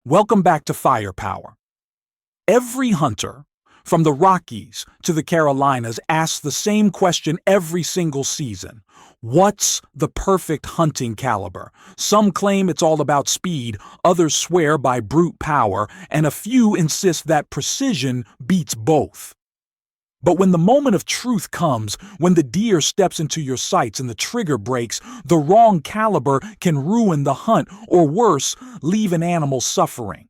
Welcome back to Firepower. Every hunter, from the Rockies to the Carolinas, asks the same question every single season. What's the perfect hunting caliber? Some claim it's all about speed, others swear by brute power, and a few insist that precision beats both. But when the moment of truth comes, when the deer steps into your sights and the trigger breaks, the wrong caliber can ruin the hunt, or worse, leave an animal suffering.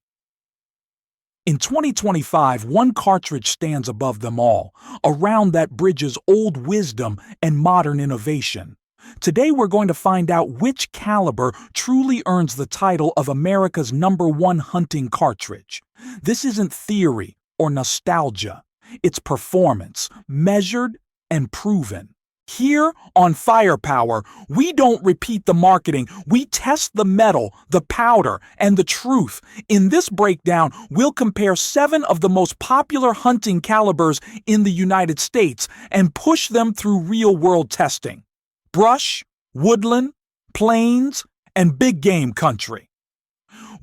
In 2025, one cartridge stands above them all, a round that bridges old wisdom and modern innovation. Today we're going to find out which caliber truly earns the title of America's #1 hunting cartridge. This isn't theory or nostalgia. It's performance, measured and proven. Here on Firepower, we don't repeat the marketing, we test the metal, the powder, and the truth. In this breakdown, we'll compare 7 of the most popular hunting calibers in the United States and push them through real-world testing. Brush, woodland, plains, and big game country.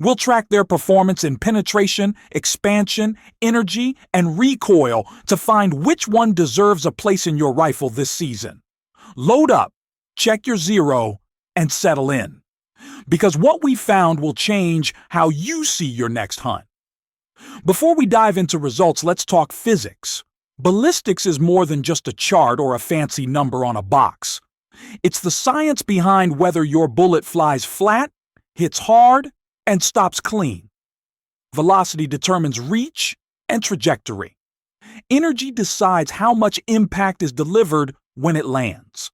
We'll track their performance in penetration, expansion, energy, and recoil to find which one deserves a place in your rifle this season. Load up, check your zero, and settle in. Because what we found will change how you see your next hunt. Before we dive into results, let's talk physics. Ballistics is more than just a chart or a fancy number on a box. It's the science behind whether your bullet flies flat, hits hard, and stops clean. Velocity determines reach and trajectory. Energy decides how much impact is delivered when it lands.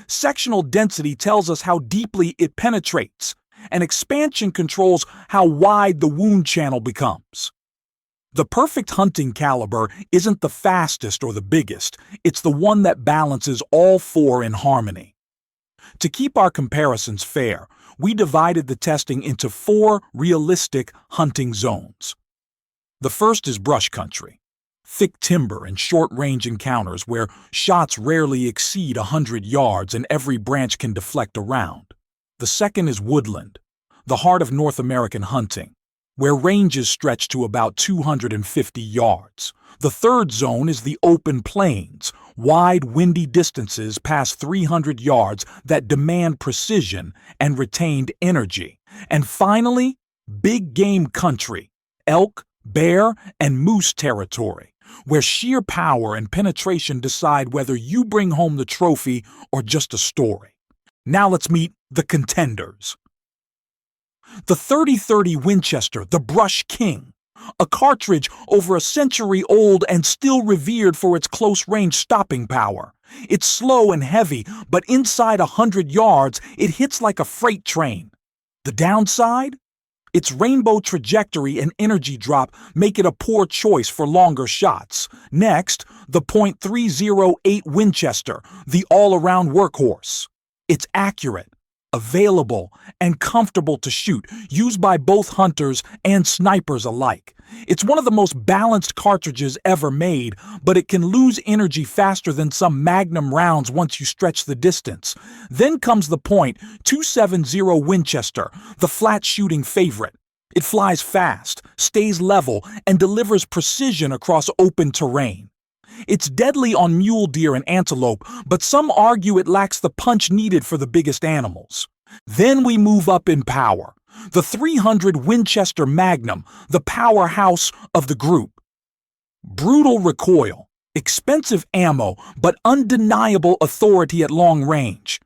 Sectional density tells us how deeply it penetrates, and expansion controls how wide the wound channel becomes. The perfect hunting caliber isn't the fastest or the biggest, it's the one that balances all 4 in harmony. To keep our comparisons fair, we divided the testing into 4 realistic hunting zones. The first is brush country, thick timber and short-range encounters where shots rarely exceed 100 yards and every branch can deflect a round. The second is woodland, the heart of North American hunting, where ranges stretch to about 250 yards. The third zone is the open plains, wide, windy distances past 300 yards that demand precision and retained energy. And finally, big game country, elk, bear, and moose territory, where sheer power and penetration decide whether you bring home the trophy or just a story. Now let's meet the contenders. The 30-30 Winchester, the Brush King, a cartridge over a century old and still revered for its close-range stopping power. It's slow and heavy, but inside 100 yards, it hits like a freight train. The downside? Its rainbow trajectory and energy drop make it a poor choice for longer shots. Next, the .308 Winchester, the all-around workhorse. It's accurate, available, and comfortable to shoot, used by both hunters and snipers alike. It's one of the most balanced cartridges ever made, but it can lose energy faster than some Magnum rounds once you stretch the distance. Then comes the .270 Winchester, the flat shooting favorite. It flies fast, stays level, and delivers precision across open terrain. It's deadly on mule deer and antelope, but some argue it lacks the punch needed for the biggest animals. Then we move up in power. The 300 Winchester Magnum, the powerhouse of the group. Brutal recoil, expensive ammo, but undeniable authority at long range.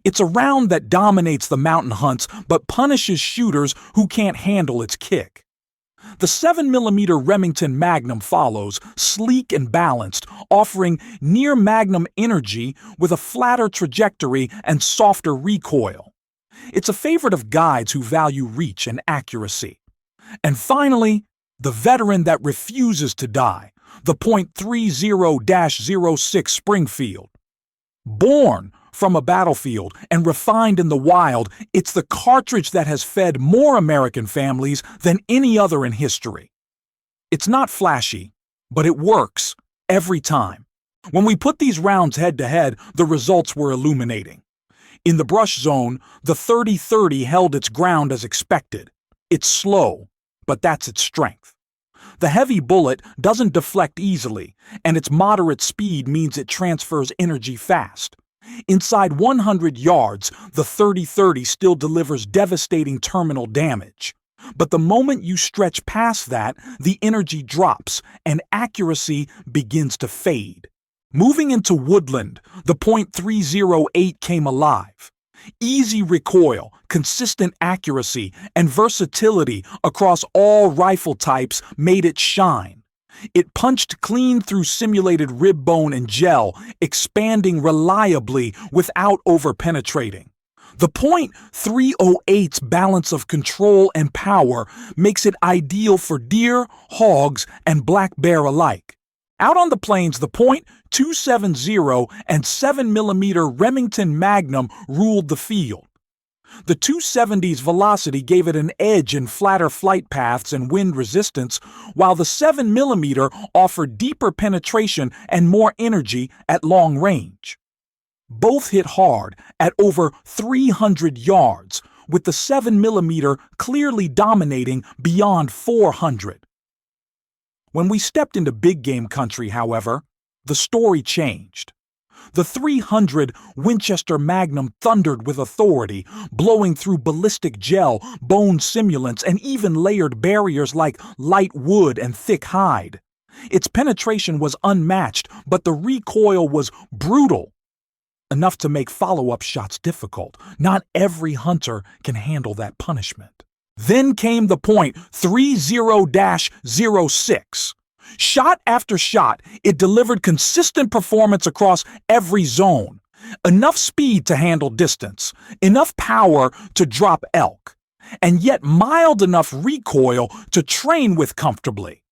It's a round that dominates the mountain hunts, but punishes shooters who can't handle its kick. The 7mm Remington Magnum follows, sleek and balanced, offering near-magnum energy with a flatter trajectory and softer recoil. It's a favorite of guides who value reach and accuracy. And finally, the veteran that refuses to die, the .30-06 Springfield. Born from a battlefield and refined in the wild, it's the cartridge that has fed more American families than any other in history. It's not flashy, but it works every time. When we put these rounds head-to-head, the results were illuminating. In the brush zone, the 30-30 held its ground as expected. It's slow, but that's its strength. The heavy bullet doesn't deflect easily, and its moderate speed means it transfers energy fast. Inside 100 yards, the 30-30 still delivers devastating terminal damage. But the moment you stretch past that, the energy drops and accuracy begins to fade. Moving into woodland, the .308 came alive. Easy recoil, consistent accuracy, and versatility across all rifle types made it shine. It punched clean through simulated rib bone and gel, expanding reliably without over-penetrating. The .308's balance of control and power makes it ideal for deer, hogs, and black bear alike. Out on the plains, the .270 and 7mm Remington Magnum ruled the field. The 270's velocity gave it an edge in flatter flight paths and wind resistance, while the 7mm offered deeper penetration and more energy at long range. Both hit hard at over 300 yards, with the 7mm clearly dominating beyond 400. When we stepped into big game country, however, the story changed. The .300 Winchester Magnum thundered with authority, blowing through ballistic gel, bone simulants, and even layered barriers like light wood and thick hide. Its penetration was unmatched, but the recoil was brutal, enough to make follow-up shots difficult. Not every hunter can handle that punishment. Then came the .30-06. Shot after shot, it delivered consistent performance across every zone. Enough speed to handle distance, enough power to drop elk, and yet mild enough recoil to train with comfortably.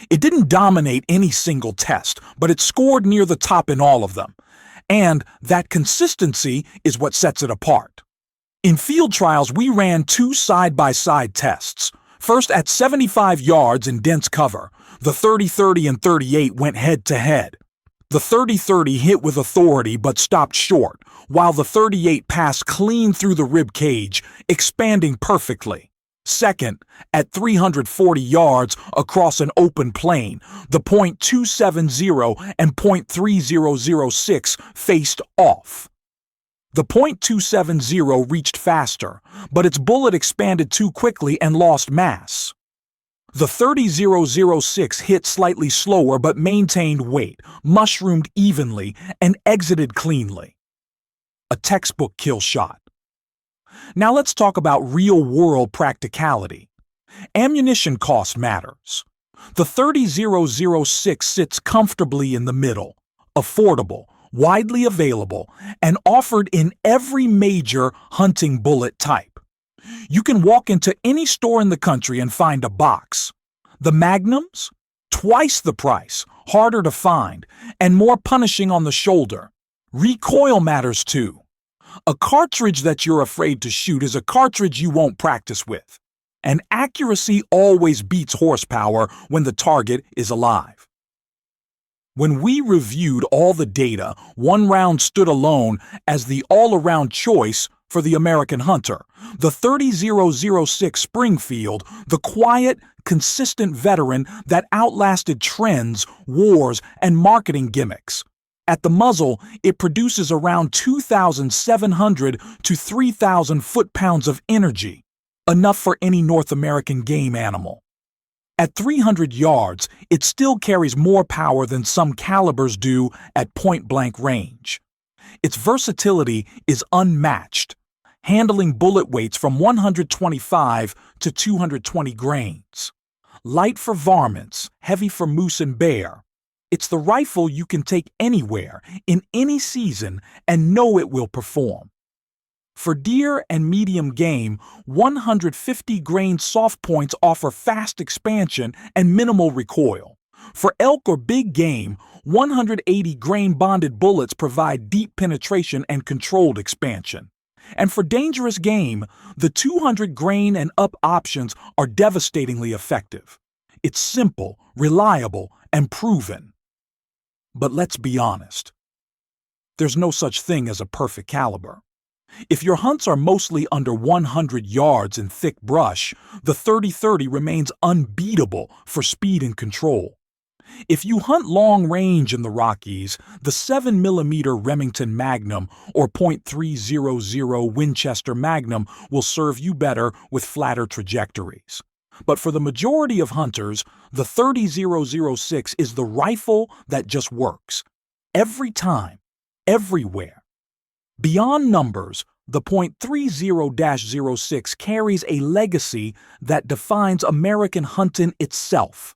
It didn't dominate any single test, but it scored near the top in all of them. And that consistency is what sets it apart. In field trials, we ran 2 side-by-side tests. First, at 75 yards in dense cover, the 30-30 and 38 went head-to-head. The 30-30 hit with authority but stopped short, while the 38 passed clean through the rib cage, expanding perfectly. Second, at 340 yards across an open plain, the .270 and .3006 faced off. The .270 reached faster, but its bullet expanded too quickly and lost mass. The 30-006 hit slightly slower but maintained weight, mushroomed evenly, and exited cleanly. A textbook kill shot. Now let's talk about real-world practicality. Ammunition cost matters. The 30-006 sits comfortably in the middle, affordable, widely available, and offered in every major hunting bullet type. You can walk into any store in the country and find a box. The Magnums? Twice the price, harder to find, and more punishing on the shoulder. Recoil matters too. A cartridge that you're afraid to shoot is a cartridge you won't practice with. And accuracy always beats horsepower when the target is alive. When we reviewed all the data, one round stood alone as the all-around choice for the American hunter. The 30-006 Springfield, the quiet, consistent veteran that outlasted trends, wars, and marketing gimmicks. At the muzzle, it produces around 2,700 to 3,000 foot-pounds of energy, enough for any North American game animal. At 300 yards, it still carries more power than some calibers do at point-blank range. Its versatility is unmatched, handling bullet weights from 125 to 220 grains. Light for varmints, heavy for moose and bear. It's the rifle you can take anywhere, in any season, and know it will perform. For deer and medium game, 150-grain soft points offer fast expansion and minimal recoil. For elk or big game, 180-grain bonded bullets provide deep penetration and controlled expansion. And for dangerous game, the 200-grain and up options are devastatingly effective. It's simple, reliable, and proven. But let's be honest. There's no such thing as a perfect caliber. If your hunts are mostly under 100 yards in thick brush, the 30-30 remains unbeatable for speed and control. If you hunt long range in the Rockies, the 7mm Remington Magnum or .300 Winchester Magnum will serve you better with flatter trajectories. But for the majority of hunters, the 30-006 is the rifle that just works. Every time, everywhere. Beyond numbers, the .30-06 carries a legacy that defines American hunting itself.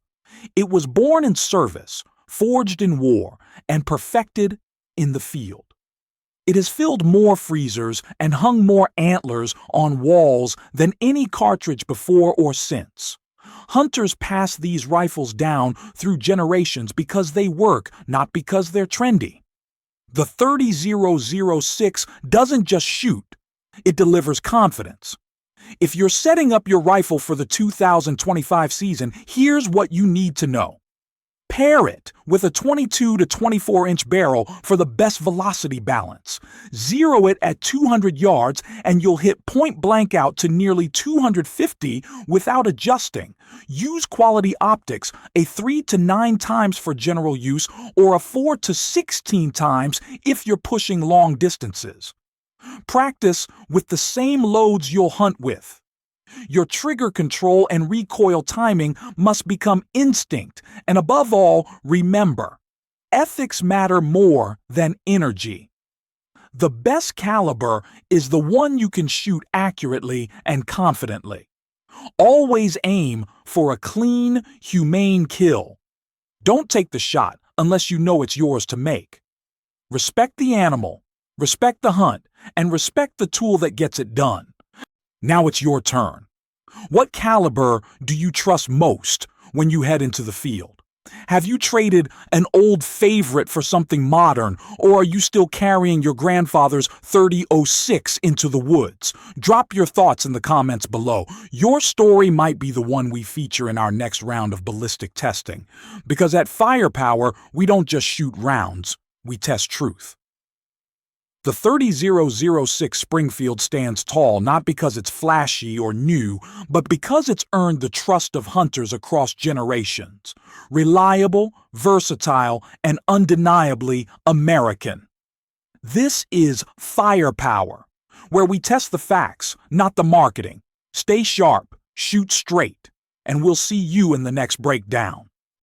It was born in service, forged in war, and perfected in the field. It has filled more freezers and hung more antlers on walls than any cartridge before or since. Hunters pass these rifles down through generations because they work, not because they're trendy. The 30-006 doesn't just shoot, it delivers confidence. If you're setting up your rifle for the 2025 season, here's what you need to know. Pair it with a 22 to 24-inch barrel for the best velocity balance. Zero it at 200 yards and you'll hit point blank out to nearly 250 without adjusting. Use quality optics, a 3 to 9 times for general use or a 4 to 16 times if you're pushing long distances. Practice with the same loads you'll hunt with. Your trigger control and recoil timing must become instinct, and above all, remember, ethics matter more than energy. The best caliber is the one you can shoot accurately and confidently. Always aim for a clean, humane kill. Don't take the shot unless you know it's yours to make. Respect the animal, respect the hunt, and respect the tool that gets it done. Now it's your turn. What caliber do you trust most when you head into the field? Have you traded an old favorite for something modern, or are you still carrying your grandfather's 30-06 into the woods? Drop your thoughts in the comments below. Your story might be the one we feature in our next round of ballistic testing. Because at Firepower, we don't just shoot rounds, we test truth. The 30-006 Springfield stands tall not because it's flashy or new, but because it's earned the trust of hunters across generations. Reliable, versatile, and undeniably American. This is Firepower, where we test the facts, not the marketing. Stay sharp, shoot straight, and we'll see you in the next breakdown.